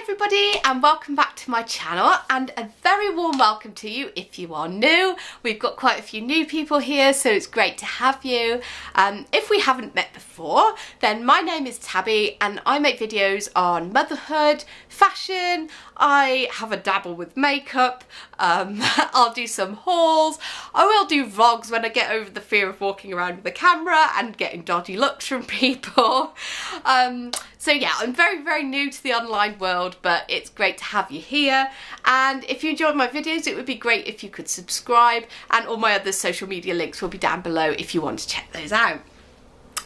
everybody and welcome back to my channel, and a very warm welcome to you if you are new. We've got quite a few new people here, so it's great to have you. If we haven't met before, then my name is Tabby and I make videos on motherhood, fashion. I have a dabble with makeup. I'll do some hauls. I will do vlogs when I get over the fear of walking around with a camera and getting dodgy looks from people. So yeah, I'm very new to the online world, but it's great to have you here. And if you enjoyed my videos, it would be great if you could subscribe, and all my other social media links will be down below if you want to check those out.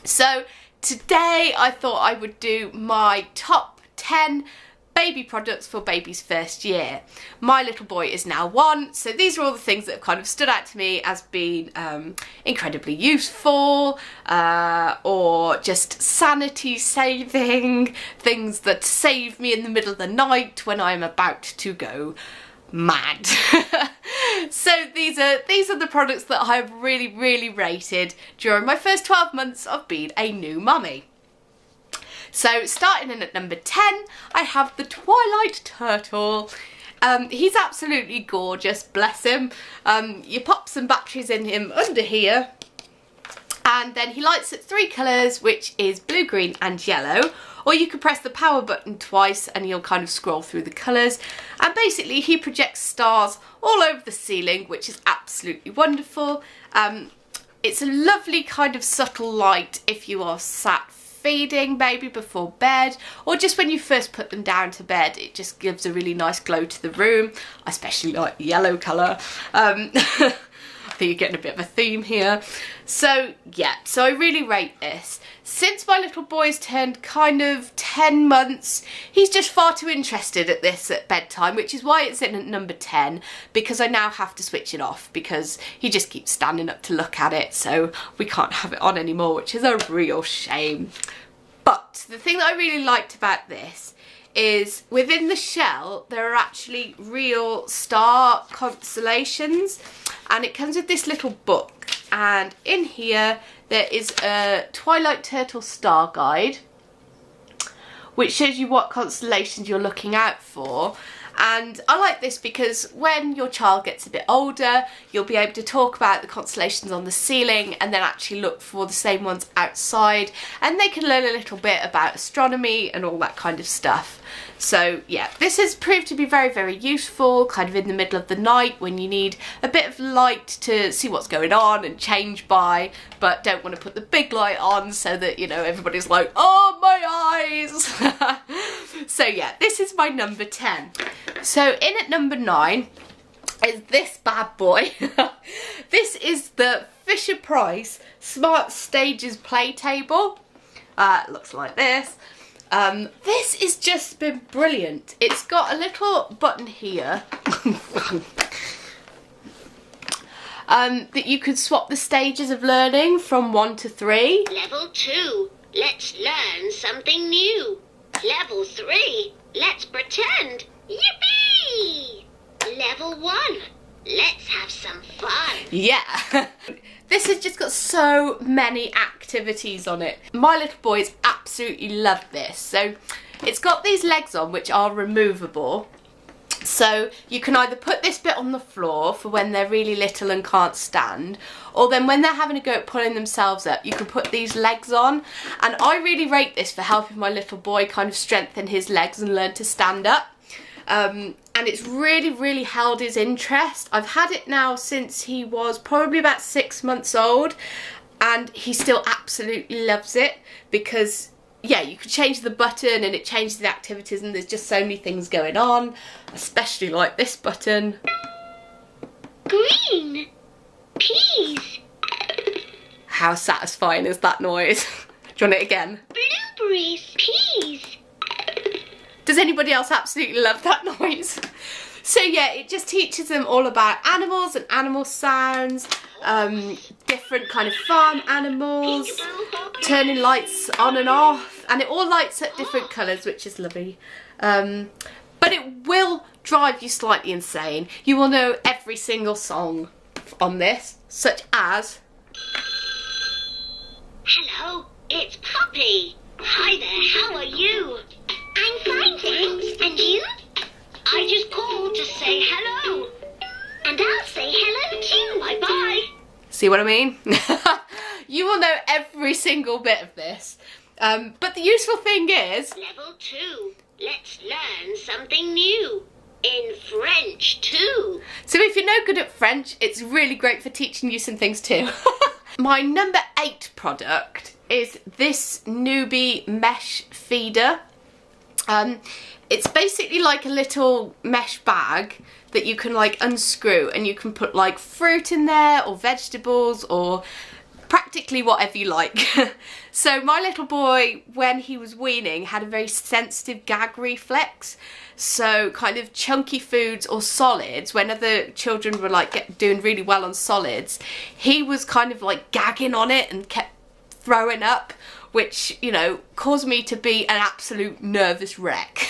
So today I thought I would do my top 10 baby products for baby's first year. My little boy is now 1, so these are all the things that have kind of stood out to me as being incredibly useful, or just sanity saving, things that save me in the middle of the night when I'm about to go mad. So these are the products that I have really rated during my first 12 months of being a new mummy. So starting in at number 10, I have the Twilight Turtle. He's absolutely gorgeous, bless him. You pop some batteries in him under here, and then he lights at 3 colours, which is blue, green and yellow. Or you can press the power button twice and you'll kind of scroll through the colours. And basically he projects stars all over the ceiling, which is absolutely wonderful. It's a lovely kind of subtle light if you are sat feeding baby before bed, or just when you first put them down to bed. It just gives a really nice glow to the room. I especially like the yellow colour. I think you're getting a bit of a theme here. So yeah, so I really rate this. Since my little boy's turned kind of 10 months, he's just far too interested at this at bedtime, which is why it's in at number 10, because I now have to switch it off because he just keeps standing up to look at it, so we can't have it on anymore, which is a real shame. But the thing that I really liked about this is within the shell there are actually real star constellations, and it comes with this little book, and in here there is a Twilight Turtle star guide which shows you what constellations you're looking out for. And I like this because when your child gets a bit older, you'll be able to talk about the constellations on the ceiling and then actually look for the same ones outside, and they can learn a little bit about astronomy and all that kind of stuff. So yeah, this has proved to be very useful, kind of in the middle of the night when you need a bit of light to see what's going on and change by, but don't want to put the big light on so that, you know, everybody's like, oh my eyes. So yeah, this is my number 10. So in at number 9 is this bad boy. This is the FisherPrice Smart Stages play table. It looks like this. This has just been brilliant. It's got a little button here that you could swap the stages of learning from 1 to 3. Level 2, let's learn something new. Level 3, let's pretend. Yippee! Level 1, let's have some fun. Yeah. This has just got so many activities on it. My little boys absolutely love this. So it's got these legs on which are removable. So you can either put this bit on the floor for when they're really little and can't stand, or then when they're having a go at pulling themselves up, you can put these legs on. And I really rate this for helping my little boy kind of strengthen his legs and learn to stand up. And it's really held his interest. I've had it now since he was probably about 6 months old, and he still absolutely loves it because, yeah, you can change the button and it changes the activities, and there's just so many things going on, especially like this button. Green. Peas. How satisfying is that noise? Do you want it again? Blueberries. Peas. Does anybody else absolutely love that noise? So yeah, it just teaches them all about animals and animal sounds, different kind of farm animals, turning lights on and off, and it all lights up different colours, which is lovely. But it will drive you slightly insane. You will know every single song on this, such as... Hello, it's Puppy. Hi there, how are you? I'm fine, thanks. And you? See what I mean? You will know every single bit of this. But the useful thing is... Level 2. Let's learn something new. In French too. So if you're no good at French, it's really great for teaching you some things too. My number 8 product is this Newbie mesh feeder. It's basically like a little mesh bag that you can like unscrew, and you can put like fruit in there or vegetables or practically whatever you like. So my little boy, when he was weaning, had a very sensitive gag reflex. So kind of chunky foods or solids, when other children were like doing really well on solids, he was kind of like gagging on it and kept throwing up, which, you know, caused me to be an absolute nervous wreck.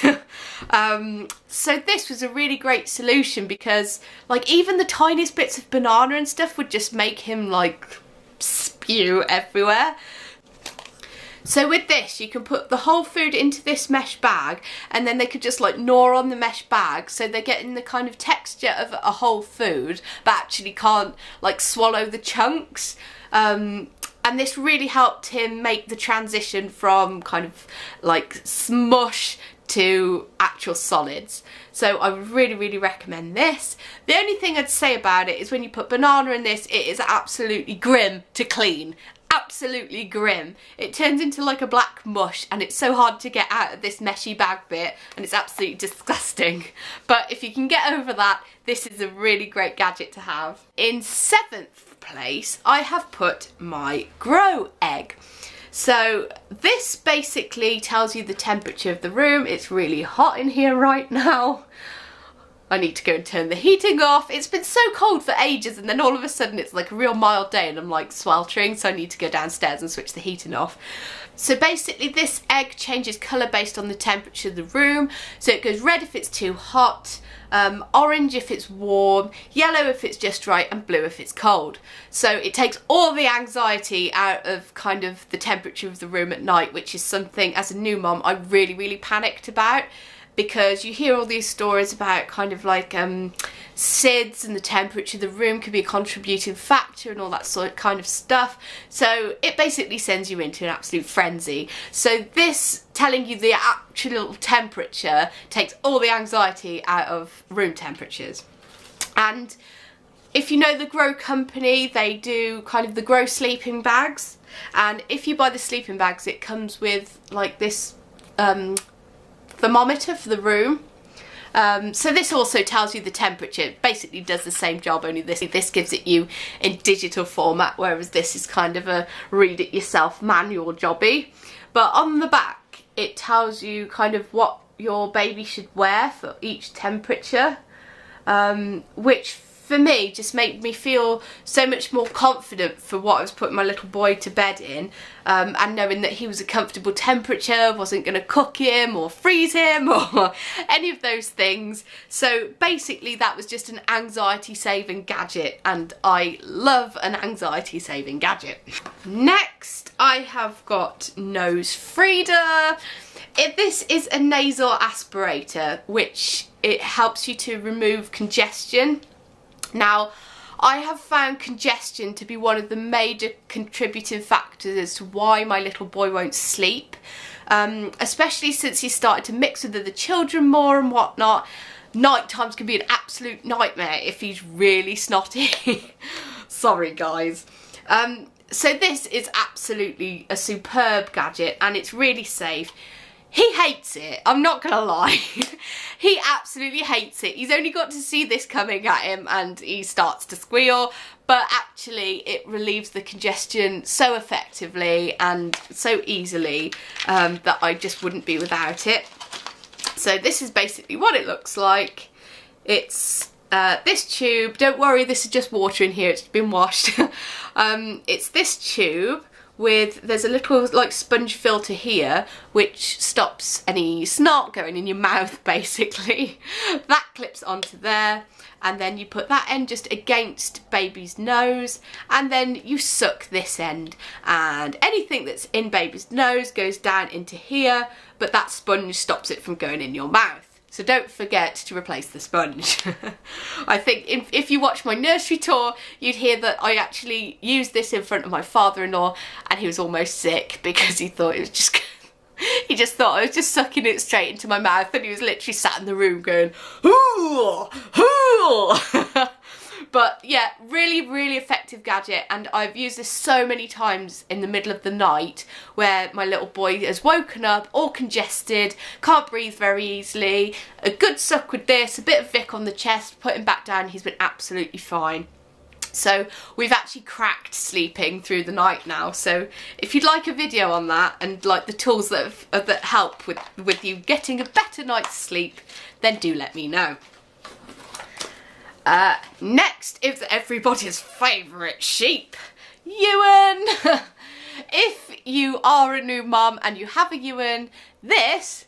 So this was a really great solution, because like even the tiniest bits of banana and stuff would just make him like spew everywhere. So with this, you can put the whole food into this mesh bag, and then they could just like gnaw on the mesh bag, so they're getting the kind of texture of a whole food, but actually can't like swallow the chunks. And this really helped him make the transition from kind of like smush to actual solids. So I would really, really recommend this. The only thing I'd say about it is when you put banana in this, it is absolutely grim to clean. Absolutely grim. It turns into like a black mush, and it's so hard to get out of this meshy bag bit, and it's absolutely disgusting. But if you can get over that, this is a really great gadget to have. In 7th place, I have put my Grow Egg. So this basically tells you the temperature of the room. It's really hot in here right now. I need to go and turn the heating off. It's been so cold for ages, and then all of a sudden it's like a real mild day and I'm like sweltering, so I need to go downstairs and switch the heating off. So basically this egg changes colour based on the temperature of the room. So it goes red if it's too hot, orange if it's warm, yellow if it's just right, and blue if it's cold. So it takes all the anxiety out of kind of the temperature of the room at night, which is something as a new mum I really, really panicked about. Because you hear all these stories about kind of like SIDS, and the temperature of the room could be a contributing factor and all that sort of kind of stuff. So it basically sends you into an absolute frenzy. So this telling you the actual temperature takes all the anxiety out of room temperatures. And if you know the Grow company, they do kind of the Grow sleeping bags. And if you buy the sleeping bags, it comes with like this thermometer for the room. So this also tells you the temperature. It basically does the same job, only this gives it you in digital format, whereas this is kind of a read it yourself manual jobby. But on the back it tells you kind of what your baby should wear for each temperature, which for me just made me feel so much more confident for what I was putting my little boy to bed in, and knowing that he was a comfortable temperature, wasn't going to cook him or freeze him or any of those things. So basically that was just an anxiety saving gadget, and I love an anxiety saving gadget. Next I have got Nose Frida. This is a nasal aspirator, which it helps you to remove congestion. Now, I have found congestion to be one of the major contributing factors as to why my little boy won't sleep, especially since he started to mix with other children more and whatnot. Night times can be an absolute nightmare if he's really snotty. Sorry guys. So this is absolutely a superb gadget, and it's really safe. He hates it, I'm not gonna lie. He absolutely hates it. He's only got to see this coming at him and he starts to squeal, but actually it relieves the congestion so effectively and so easily that I just wouldn't be without it. So this is basically what it looks like. It's this tube. Don't worry, this is just water in here, it's been washed. It's this tube with, there's a little like sponge filter here which stops any snot going in your mouth basically. That clips onto there, and then you put that end just against baby's nose, and then you suck this end, and anything that's in baby's nose goes down into here, but that sponge stops it from going in your mouth. So don't forget to replace the sponge. I think if you watch my nursery tour, you'd hear that I actually used this in front of my father-in-law, and he was almost sick because he thought it was just... He just thought I was just sucking it straight into my mouth, and he was literally sat in the room going, ooh, ooh. But yeah, really, really effective gadget, and I've used this so many times in the middle of the night where my little boy has woken up all congested, can't breathe very easily. A good suck with this, a bit of Vic on the chest, put him back down, he's been absolutely fine. So we've actually cracked sleeping through the night now. So if you'd like a video on that and like the tools that help with you getting a better night's sleep, then do let me know. Next is everybody's favourite sheep, Ewan. If you are a new mum and you have a Ewan, this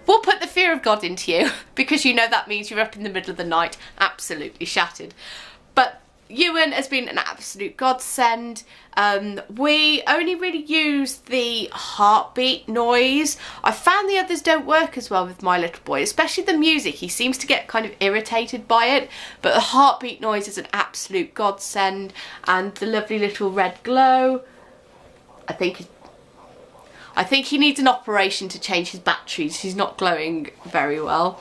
will put the fear of God into you, because you know that means you're up in the middle of the night absolutely shattered. But Ewan has been an absolute godsend. We only really use the heartbeat noise. I found the others don't work as well with my little boy, especially the music. He seems to get kind of irritated by it, but the heartbeat noise is an absolute godsend, and the lovely little red glow. I think he needs an operation to change his batteries. He's not glowing very well.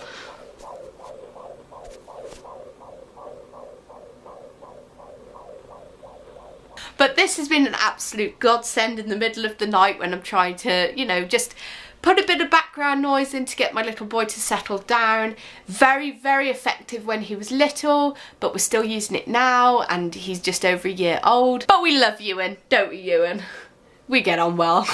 But this has been an absolute godsend in the middle of the night when I'm trying to, you know, just put a bit of background noise in to get my little boy to settle down. Very, very effective when he was little, but we're still using it now, and he's just over a year old. But we love Ewan, don't we, Ewan? We get on well.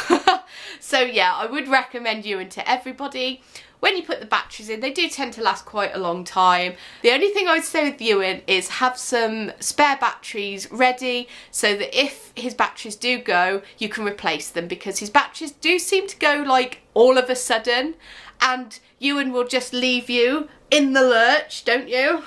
So yeah, I would recommend Ewan to everybody. When you put the batteries in, they do tend to last quite a long time. The only thing I would say with Ewan is have some spare batteries ready so that if his batteries do go, you can replace them, because his batteries do seem to go like all of a sudden, and Ewan will just leave you in the lurch, don't you?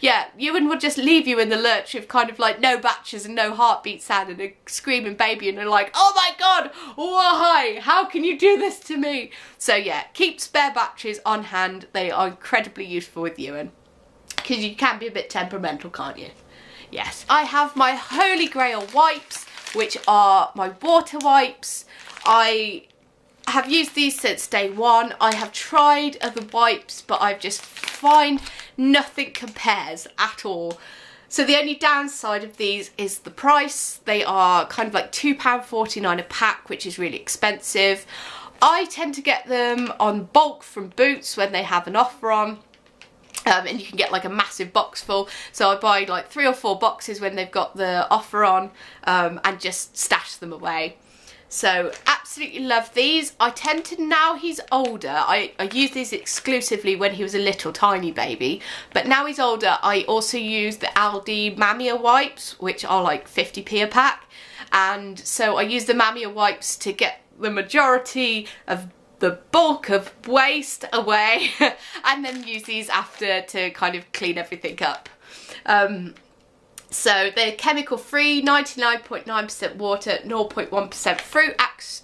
Yeah, Ewan will just leave you in the lurch with kind of like no batteries and no heartbeat sound and a screaming baby, and you're like, oh my God, why? How can you do this to me? So yeah, keep spare batteries on hand. They are incredibly useful with Ewan, because you can be a bit temperamental, can't you? Yes. I have my Holy Grail wipes, which are my water wipes. I have used these since day one. I have tried other wipes, but I've just find nothing compares at all. So the only downside of these is the price. They are kind of like £2.49 a pack, which is really expensive. I tend to get them on bulk from Boots when they have an offer on. And you can get like a massive box full. So I buy like 3 or 4 boxes when they've got the offer on, and just stash them away. So absolutely love these. I tend to, now he's older, I use these exclusively when he was a little tiny baby, but now he's older, I also use the Aldi Mamia wipes, which are like 50p a pack, and so I use the Mamia wipes to get the majority of the bulk of waste away, and then use these after to kind of clean everything up. So they're chemical free, 99.9% water, 0.1% fruit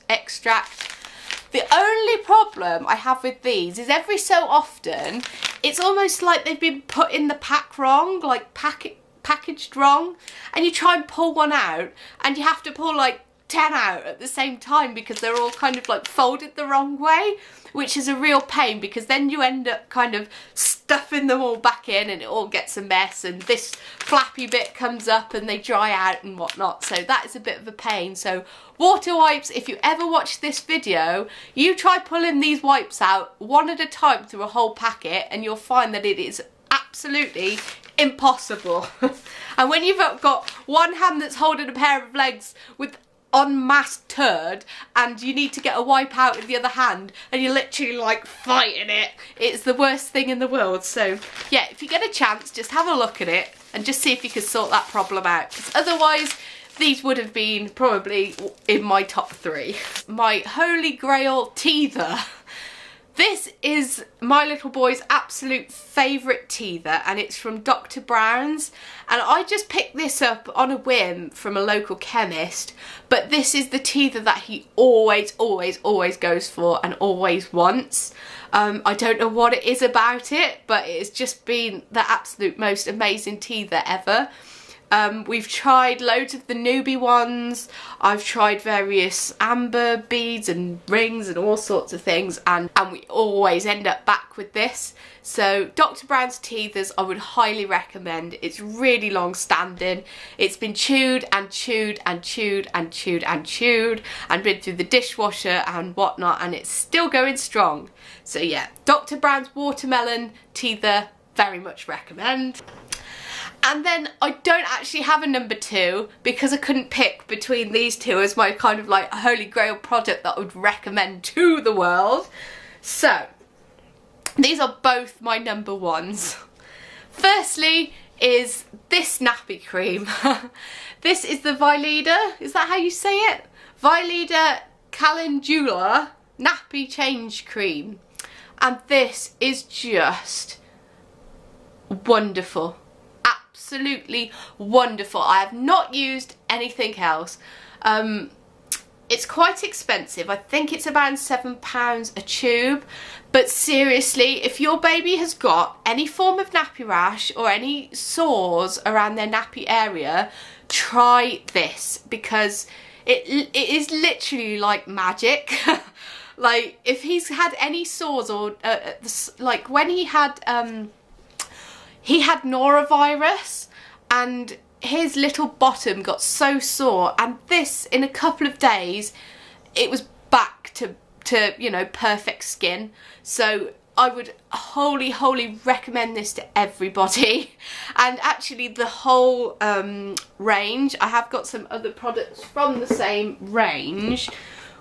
extract. The only problem I have with these is every so often it's almost like they've been put in the pack wrong, like packaged wrong, and you try and pull one out and you have to pull like 10 out at the same time because they're all kind of like folded the wrong way, which is a real pain, because then you end up kind of stuffing them all back in and it all gets a mess, and this flappy bit comes up and they dry out and whatnot, so that is a bit of a pain. So water wipes, if you ever watch this video, you try pulling these wipes out one at a time through a whole packet and you'll find that it is absolutely impossible. And when you've got one hand that's holding a pair of legs with unmasked turd and you need to get a wipe out with the other hand and you're literally like fighting it, it's the worst thing in the world. So yeah, if you get a chance, just have a look at it and just see if you can sort that problem out, because otherwise these would have been probably in my top 3. My Holy Grail teether. This is my little boy's absolute favourite teether, and it's from Dr. Brown's, and I just picked this up on a whim from a local chemist, but this is the teether that he always goes for and always wants. I don't know what it is about it, but it's just been the absolute most amazing teether ever. We've tried loads of the Newbie ones. I've tried various amber beads and rings and all sorts of things, and we always end up back with this. So Dr. Brown's teethers I would highly recommend. It's really long standing. It's been chewed and chewed and chewed and chewed and chewed and been through the dishwasher and whatnot, and it's still going strong. So yeah, Dr. Brown's watermelon teether, very much recommend. And then I don't actually have a number 2 because I couldn't pick between these two as my kind of like holy grail product that I would recommend to the world. So these are both my number 1s. Firstly is this Nappy Cream. This is the Vileda, is that how you say it? Vileda Calendula Nappy Change Cream. And this is just wonderful. Absolutely wonderful. I have not used anything else. It's quite expensive. I think it's about £7 a tube, but seriously, if your baby has got any form of nappy rash or any sores around their nappy area, try this, because it is literally like magic. Like if he's had any sores or like when he had norovirus and his little bottom got so sore, and this in a couple of days it was back to you know, perfect skin. So I would wholly recommend this to everybody. And actually the whole range, I have got some other products from the same range,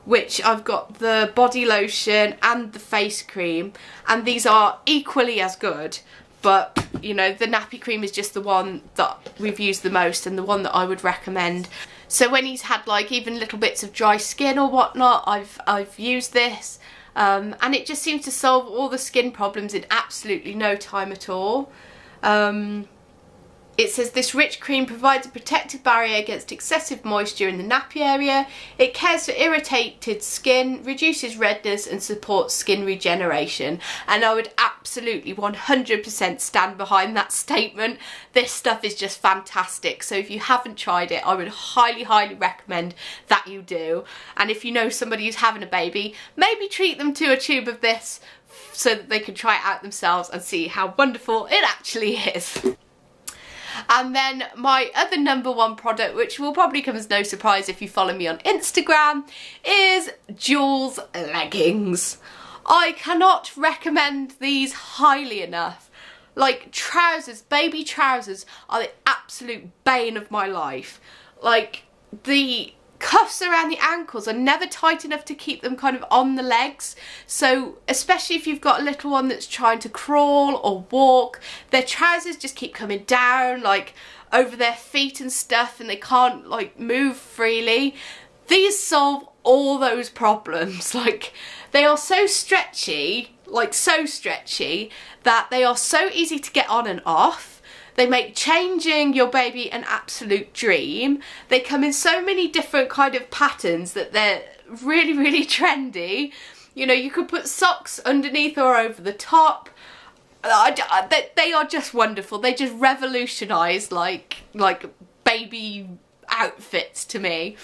which I've got the body lotion and the face cream, and these are equally as good. But, you know, the Nappy Cream is just the one that we've used the most and the one that I would recommend. So when he's had like even little bits of dry skin or whatnot, I've used this. And it just seems to solve all the skin problems in absolutely no time at all. It says this rich cream provides a protective barrier against excessive moisture in the nappy area. It cares for irritated skin, reduces redness and supports skin regeneration. And I would absolutely 100% stand behind that statement. This stuff is just fantastic. So if you haven't tried it, I would highly recommend that you do. And if you know somebody who's having a baby, maybe treat them to a tube of this so that they can try it out themselves and see how wonderful it actually is. And then my other number 1 product, which will probably come as no surprise if you follow me on Instagram, is Jules leggings. I cannot recommend these highly enough. Like trousers, baby trousers are the absolute bane of my life. Like the cuffs around the ankles are never tight enough to keep them kind of on the legs. So especially if you've got a little one that's trying to crawl or walk, their trousers just keep coming down like over their feet and stuff, and they can't like move freely. These solve all those problems. Like they are so stretchy, like so stretchy that they are so easy to get on and off. They make changing your baby an absolute dream. They come in so many different kind of patterns that they're really trendy. You know, you could put socks underneath or over the top. They are just wonderful. They just revolutionise like baby outfits to me.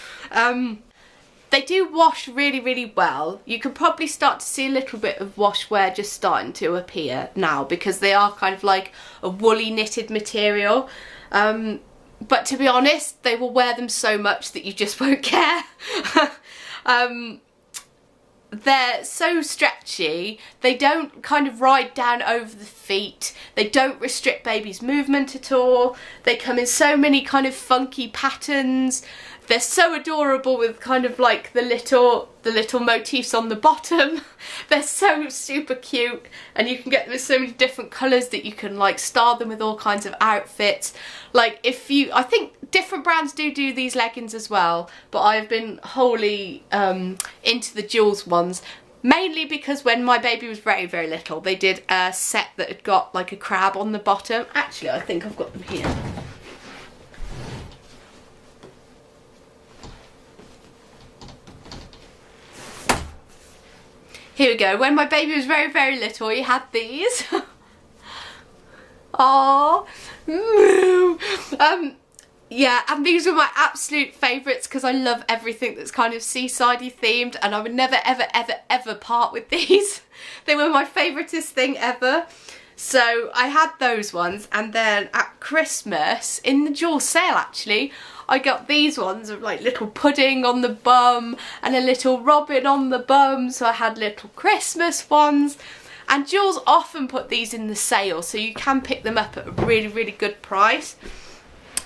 They do wash really well. You can probably start to see a little bit of wash wear just starting to appear now, because they are kind of like a woolly knitted material. But to be honest, they will wear them so much that you just won't care. They're so stretchy, they don't kind of ride down over the feet, they don't restrict baby's movement at all, they come in so many kind of funky patterns. They're so adorable with kind of like the little motifs on the bottom. They're so super cute, and you can get them in so many different colours that you can like style them with all kinds of outfits. Like I think different brands do these leggings as well, but I've been wholly into the Jules ones. Mainly because when my baby was very, very little, they did a set that had got like a crab on the bottom. Actually, I think I've got them here. Here we go. When my baby was very, very little, he had these. Aww. Yeah, and these were my absolute favourites because I love everything that's kind of seasidey themed, and I would never, ever, ever, ever part with these. They were my favouriteest thing ever. So I had those ones, and then at Christmas, in the Jewel sale actually, I got these ones of like little pudding on the bum and a little robin on the bum, so I had little Christmas ones. And Jewel's often put these in the sale, so you can pick them up at a really, really good price.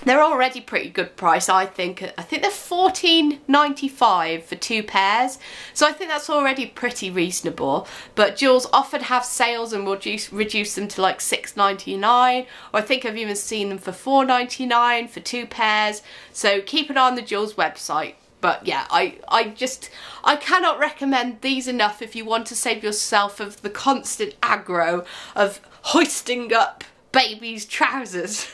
They're already pretty good price, I think. I think they're $14.95 for 2 pairs. So I think that's already pretty reasonable. But Jewel's often have sales and will reduce them to like $6.99. Or I think I've even seen them for $4.99 for 2 pairs. So keep an eye on the Jewel's website. But yeah, I cannot recommend these enough if you want to save yourself of the constant aggro of hoisting up babies' trousers.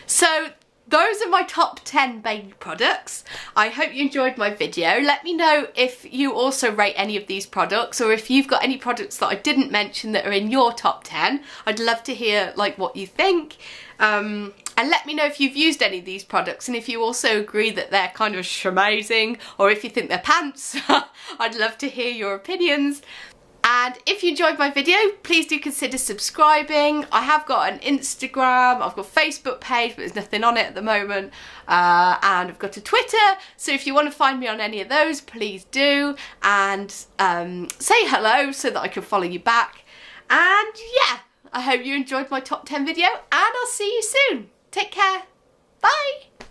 So those are my top 10 baby products. I hope you enjoyed my video. Let me know if you also rate any of these products, or if you've got any products that I didn't mention that are in your top 10. I'd love to hear like what you think. And let me know if you've used any of these products, and if you also agree that they're kind of schmazing, or if you think they're pants. I'd love to hear your opinions. And if you enjoyed my video, please do consider subscribing. I have got an Instagram, I've got a Facebook page, but there's nothing on it at the moment. And I've got a Twitter, so if you want to find me on any of those, please do. And say hello so that I can follow you back. And yeah, I hope you enjoyed my top 10 video, and I'll see you soon. Take care. Bye.